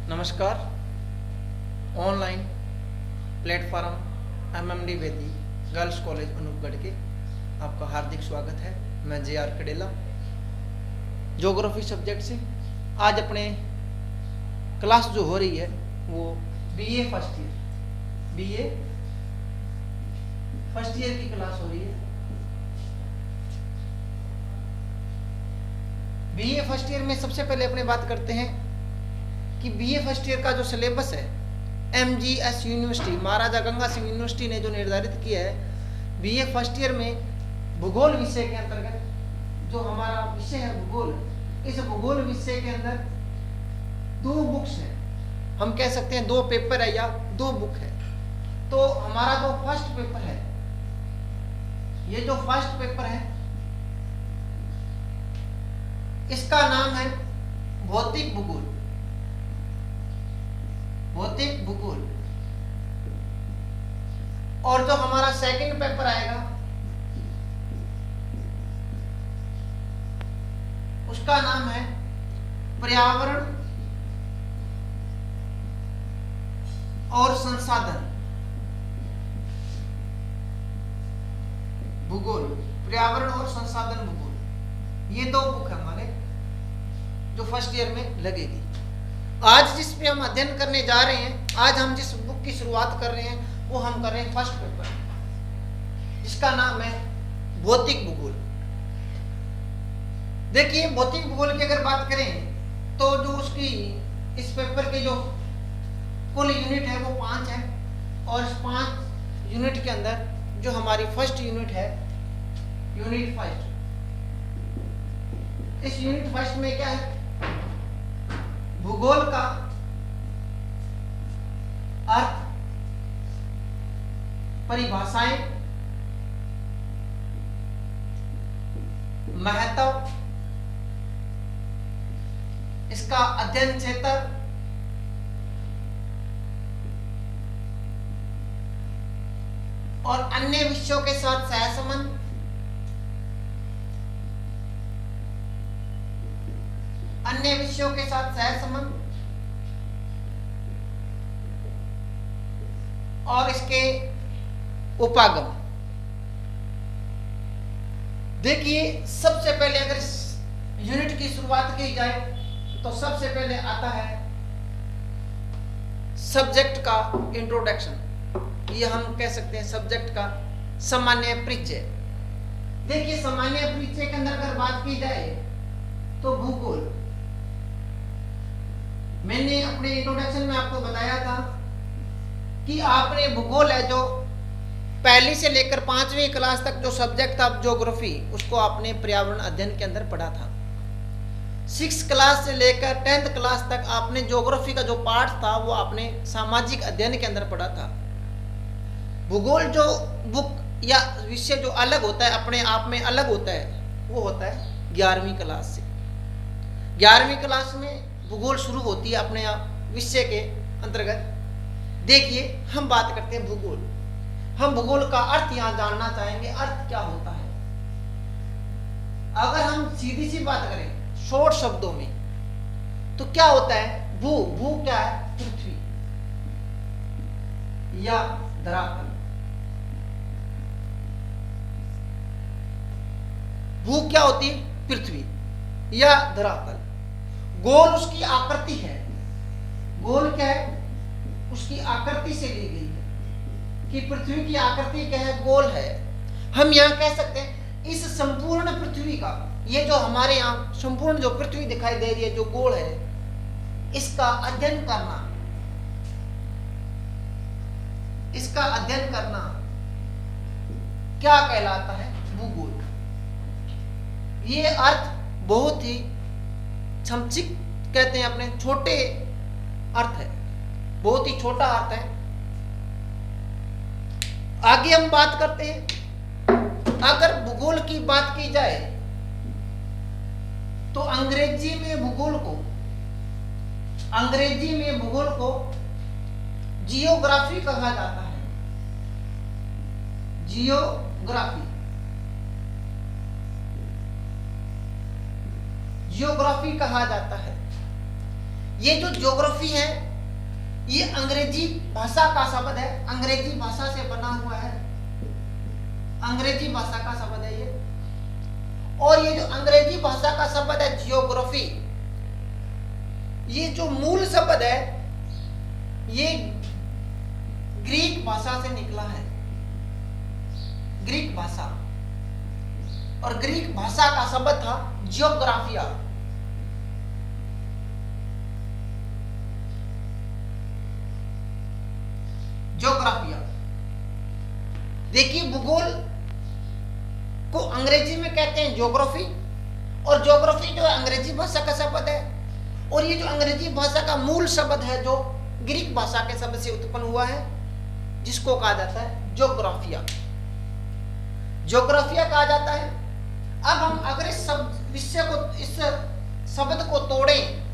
नमस्कार। Online platform MMD वेदी girls college Anupgarh के आपका हार्दिक स्वागत है। मैं जे.आर. कडेला ज्योग्राफी सब्जेक्ट से आज अपने क्लास जो हो रही है वो बीए फर्स्ट ईयर की क्लास हो रही है। बीए फर्स्ट ईयर में सबसे पहले अपने बात करते हैं कि बीए फर्स्ट ईयर का जो सिलेबस है एमजीएस यूनिवर्सिटी महाराजा गंगा सिंह यूनिवर्सिटी ने जो निर्धारित किया है बीए फर्स्ट ईयर में भूगोल विषय के अंतर्गत जो हमारा विषय है भूगोल, इस भूगोल विषय के अंदर दो बुक्स है, हम कह सकते हैं दो पेपर है या दो बुक है। तो हमारा जो फर्स्ट पेपर है, ये जो फर्स्ट पेपर है इसका नाम है भौतिक भूगोल। भौतिक भूगोल। और जो हमारा सेकंड पेपर आएगा उसका नाम है पर्यावरण और संसाधन भूगोल। पर्यावरण और संसाधन भूगोल, ये दो बुक है हमारे जो फर्स्ट ईयर में लगेगी। आज जिस पे हम अध्ययन करने जा रहे हैं, आज हम जिस बुक की शुरुआत कर रहे हैं वो हम कर रहे हैं फर्स्ट पेपर, जिसका नाम है भौतिक भूगोल। देखिए भौतिक भूगोल की अगर बात करें तो जो उसकी इस पेपर के जो कुल यूनिट है वो 5 है, और इस 5 यूनिट के अंदर जो हमारी फर्स्ट यूनिट है यूनिट फर्स्ट, इस यूनिट फर्स्ट में क्या है, भूगोल का अर्थ, परिभाषाएं, महत्व, इसका अध्ययन क्षेत्र, और अन्य विषयों के साथ सहसंबंध, अन्य विषयों के साथ सहसंबंध, और इसके उपागम। देखिए सबसे पहले अगर इस यूनिट की शुरुआत की जाए तो सबसे पहले आता है सब्जेक्ट का इंट्रोडक्शन, ये हम कह सकते हैं सब्जेक्ट का सामान्य परिचय। देखिए सामान्य परिचय के अंदर अगर बात की जाए तो भूगोल, मैंने अपने इंट्रोडक्शन में आपको बताया था कि आपने भूगोल है जो पहली से लेकर 5वीं क्लास तक जो सब्जेक्ट था ज्योग्राफी, उसको आपने पर्यावरण अध्ययन के अंदर पढ़ा था। 6th क्लास से लेकर 10th क्लास तक आपने ज्योग्राफी का जो पार्ट था वो आपने सामाजिक अध्ययन के अंदर पढ़ा था। भूगोल जो बुक या विषय जो अलग होता है, अपने आप में अलग होता है, वो होता है 11वीं क्लास से। 11वीं क्लास में भूगोल शुरू होती है अपने आप विषय के अंतर्गत। देखिए हम बात करते हैं भूगोल, हम भूगोल का अर्थ यहां जानना चाहेंगे, अर्थ क्या होता है। अगर हम सीधी सी बात करें शॉर्ट शब्दों में तो क्या होता है, भू, भू क्या है, पृथ्वी या धरातल। भू क्या होती है, पृथ्वी या धरातल। गोल उसकी आकृति है, गोल क्या है, उसकी आकृति से ली गई है कि पृथ्वी की आकृति क्या है, गोल है। हम यहां कह सकते हैं इस संपूर्ण पृथ्वी का, ये जो हमारे यहां संपूर्ण जो पृथ्वी दिखाई दे रही है जो गोल है, इसका अध्ययन करना, इसका अध्ययन करना क्या कहलाता है, भूगोल। ये अर्थ बहुत ही संक्षिप्त कहते हैं, अपने छोटे अर्थ है, बहुत ही छोटा अर्थ है। आगे हम बात करते हैं, अगर भूगोल की बात की जाए तो अंग्रेजी में भूगोल को जियोग्राफी कहा जाता है। जियोग्राफी, जियोग्राफी कहा जाता है। ये जो ज्योग्राफी है ये अंग्रेजी भाषा का शब्द है, अंग्रेजी भाषा से बना हुआ है, अंग्रेजी भाषा का शब्द है ये। और ये जो अंग्रेजी भाषा का शब्द है जियोग्राफी, ये जो मूल शब्द है ये ग्रीक भाषा से निकला है, ग्रीक भाषा। और ग्रीक भाषा का शब्द था जियोग्राफिया। ज्योग्राफिया, देखिए भूगोल को अंग्रेजी में कहते हैं ज्योग्राफी, और ज्योग्राफी जो है अंग्रेजी भाषा का शब्द है। और ये जो अंग्रेजी भाषा का मूल शब्द है जो ग्रीक भाषा के शब्द से उत्पन्न हुआ है, जिसको कहा जाता है ज्योग्राफिया, ज्योग्राफिया कहा जाता है। अब हम अगर इस विषय को, इस शब्द को तोड़ें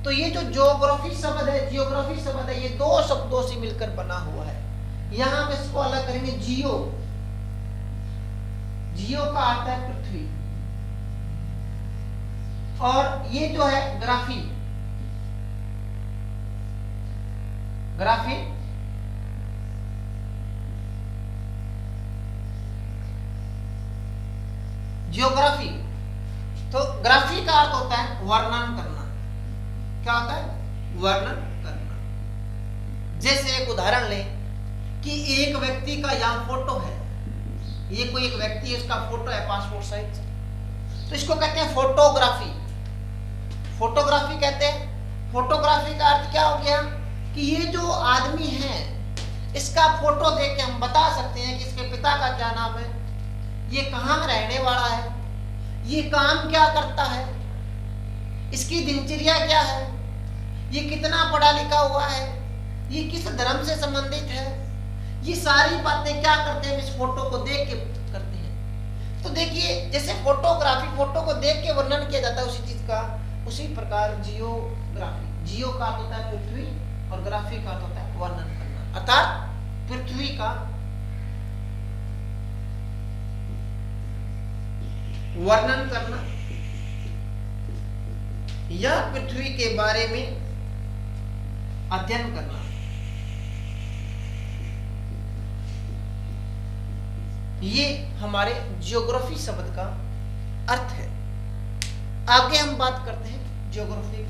तो ये जो ज्योग्राफी शब्द है, जियोग्राफी शब्द है, ये दो शब्दों से मिलकर बना हुआ है। यहां हम इसको अलग करेंगे। जियो, जियो का अर्थ है पृथ्वी, और ये जो है ग्राफी, ग्राफी जियोग्राफी। तो ग्राफी का अर्थ होता है वर्णन करना। क्या होता है? वर्णन करना। जैसे एक उदाहरण लें कि एक व्यक्ति का यहाँ फोटो है, ये कोई एक व्यक्ति है, उसका फोटो है पासपोर्ट साइज, तो इसको कहते हैं फोटोग्राफी, फोटोग्राफी कहते हैं। फोटोग्राफी का अर्थ क्या हो गया कि ये जो आदमी है इसका फोटो देख के हम बता सकते हैं कि इसके पिता का क्या नाम है, ये कहाँ रहने वाला है, ये काम क्या करता है, इसकी दिनचर्या क्या है, ये कितना पढ़ा लिखा हुआ है, ये किस धर्म से संबंधित है, ये सारी बातें क्या करते हैं, इस फोटो को देख के करते हैं। तो देखिए जैसे फोटोग्राफी, फोटो को देख के वर्णन किया जाता है उसी चीज का, उसी प्रकार जियोग्राफी, जियो का अर्थ होता है पृथ्वी और ग्राफी का अर्थ होता है वर्णन करना, अर्थात पृथ्वी का वर्णन करना या पृथ्वी के बारे में अध्ययन करना। ये हमारे ज्योग्राफी शब्द का अर्थ है। आगे हम बात करते हैं ज्योग्राफी की।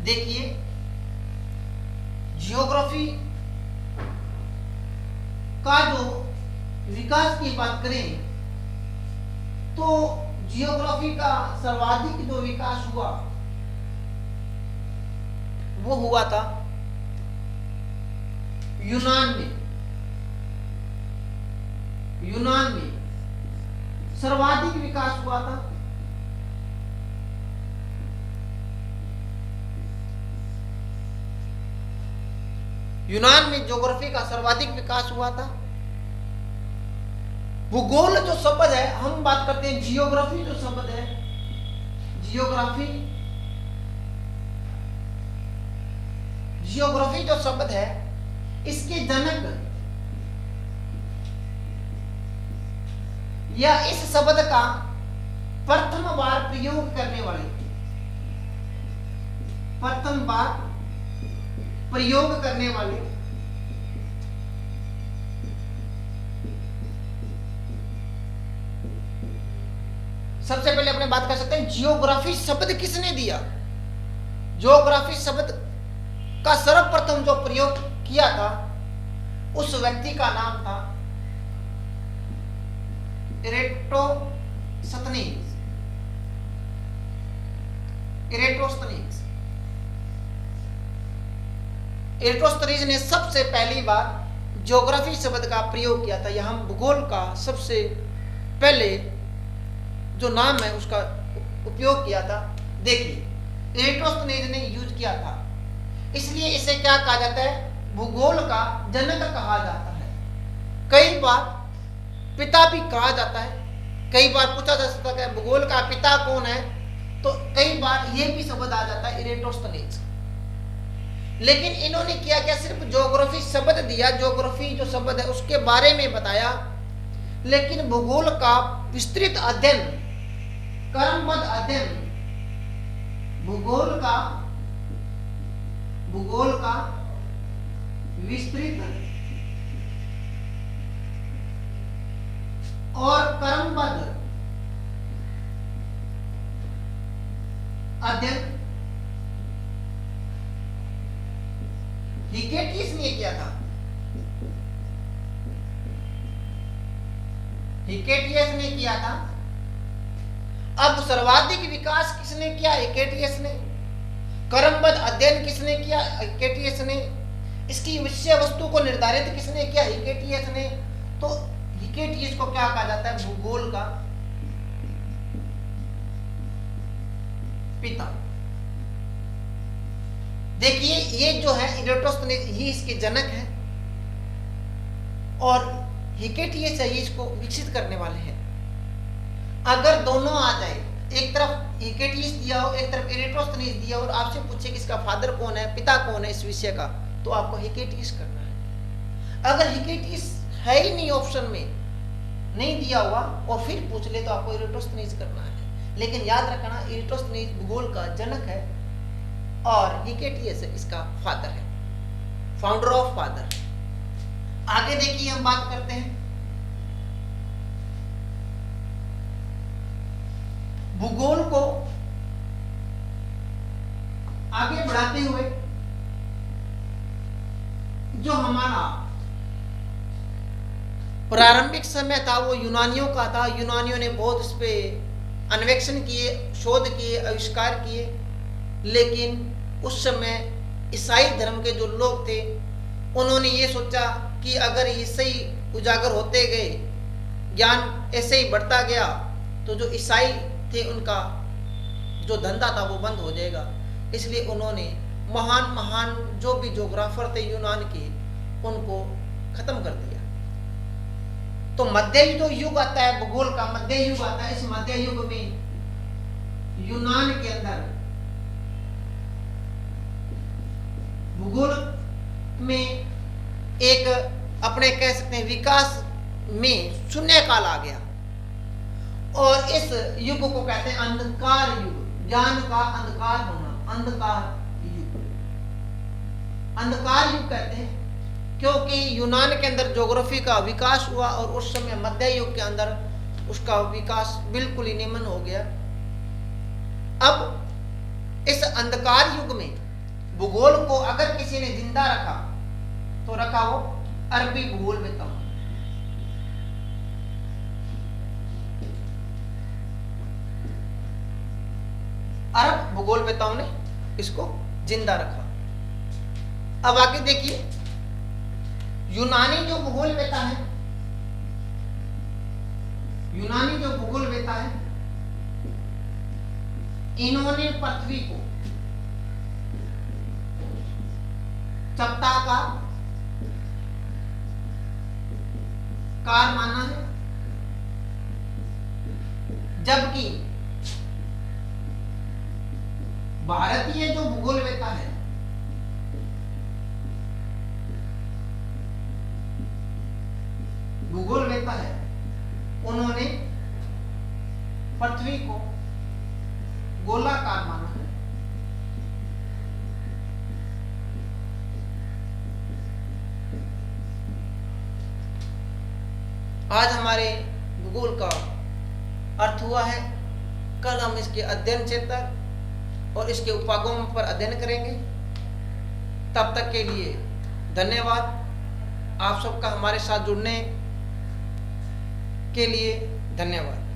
देखिए ज्योग्राफी का जो विकास की बात करें तो जियोग्राफी का सर्वाधिक जो विकास हुआ वो हुआ था यूनान में। यूनान में सर्वाधिक विकास हुआ था। यूनान में ज्योग्राफी का सर्वाधिक विकास हुआ था। भूगोल जो शब्द है, हम बात करते हैं जियोग्राफी जो शब्द है, जियोग्राफी, जियोग्राफी जो शब्द है इसके जनक या इस शब्द का प्रथम बार प्रयोग करने वाले, प्रथम बार प्रयोग करने वाले सबसे पहले अपने बात कर सकते हैं जियोग्राफी शब्द किसने दिया। जियोग्राफी शब्द का सर्वप्रथम जो प्रयोग किया था उस व्यक्ति का नाम था इरेटोस्थनीज। इरेटोस्थनीज, इरेटोस्थनीज ने सबसे पहली बार ज्योग्राफी शब्द का प्रयोग किया था। यहां भूगोल का सबसे पहले जो नाम है उसका उपयोग किया था। देखिए इरेटोस्थनीज ने यूज किया था, इसलिए इसे क्या कहा जाता है, भूगोल का जनक कहा जाता है। कई बार पिता भी कहा जाता है, कई बार पूछा जा सकता है भूगोल का पिता कौन है, तो कई बार यह भी शब्द आ जाता है इरेटोस्थनीज। लेकिन इन्होंने किया क्या, सिर्फ ज्योग्राफी शब्द दिया, ज्योग्राफी जो शब्द है उसके बारे में बताया, लेकिन भूगोल का विस्तृत अध्ययन, क्रमबद्ध अध्ययन भूगोल का विस्तृत और क्रमबद्ध अध्ययन हिकेटियस ने किया था। हिकेटियस ने किया था। अब सर्वाधिक विकास किसने किया? हिकेटियस ने। क्रमबद्ध अध्ययन किसने किया? हिकेटियस ने। इसकी विषय वस्तु को निर्धारित किसने किया? हिकेटियस ने। तो हिकेटियस को क्या कहा जाता है? भूगोल का पिता। देखिए ये जो है इरेटोस्थेनेस, ये इसके जनक है और हिकेटियस है ये इसको विकसित करने वाले हैं। अगर दोनों आ जाए, एक तरफ हिकेटियस दिया हो, एक तरफ इरेटोस्थेनेस दिया हो, और आपसे पूछे कि इसका फादर कौन है, पिता कौन है इस विषय का, तो आपको हिकेटियस करना है। अगर हिकेटियस है ही नहीं, ऑप्शन में नहीं दिया हुआ और फिर पूछ ले तो आपको इरेटोस्थेनेस करना है। लेकिन याद रखना इरेटोस्थेनेस भूगोल का जनक है और हिकेटियस इसका फादर है, फाउंडर ऑफ फादर। आगे देखिए हम बात करते हैं भूगोल को आगे बढ़ाते हुए जो हमारा प्रारंभिक समय था वो यूनानियों का था। यूनानियों ने बहुत इस पे अन्वेषण किए, शोध किए, आविष्कार किए, लेकिन उस समय ईसाई धर्म के जो लोग थे उन्होंने ये सोचा कि अगर ऐसे ही उजागर होते गए, ज्ञान ऐसे ही बढ़ता गया, तो जो ईसाई थे उनका जो धंधा था वो बंद हो जाएगा। इसलिए उन्होंने महान महान जो भी ज्योग्राफर थे यूनान के, उनको खत्म कर दिया। तो मध्य जो युग आता है भूगोल का, मध्य युग आता है। इस मध्य युग में यूनान के अंदर भूगोल में एक अपने कह सकते हैं विकास में शून्य काल आ गया और इस युग को कहते हैं अंधकार युग, ज्ञान का अंधकार होना, अंधकार युग। अंधकार युग कहते हैं क्योंकि यूनान के अंदर ज्योग्राफी का विकास हुआ और उस समय मध्य युग के अंदर उसका विकास बिल्कुल ही निम्न हो गया। अब इस अंधकार युग में भूगोल को अगर किसी ने जिंदा रखा तो रखा वो अरबी भूगोल वेताओं। अरब भूगोल वेताओं ने इसको जिंदा रखा। अब आगे देखिए यूनानी जो भूगोल वेता है, यूनानी जो भूगोल वेता है, इन्होंने पृथ्वी को सत्ता का कार माना है, जबकि भारतीय जो भूगोल वेता है भूगोल वेता है, उन्होंने पृथ्वी को गोलाकार माना है। आज हमारे भूगोल का अर्थ हुआ है। कल हम इसके अध्ययन क्षेत्र और इसके उपागम पर अध्ययन करेंगे। तब तक के लिए धन्यवाद। आप सबका हमारे साथ जुड़ने के लिए धन्यवाद।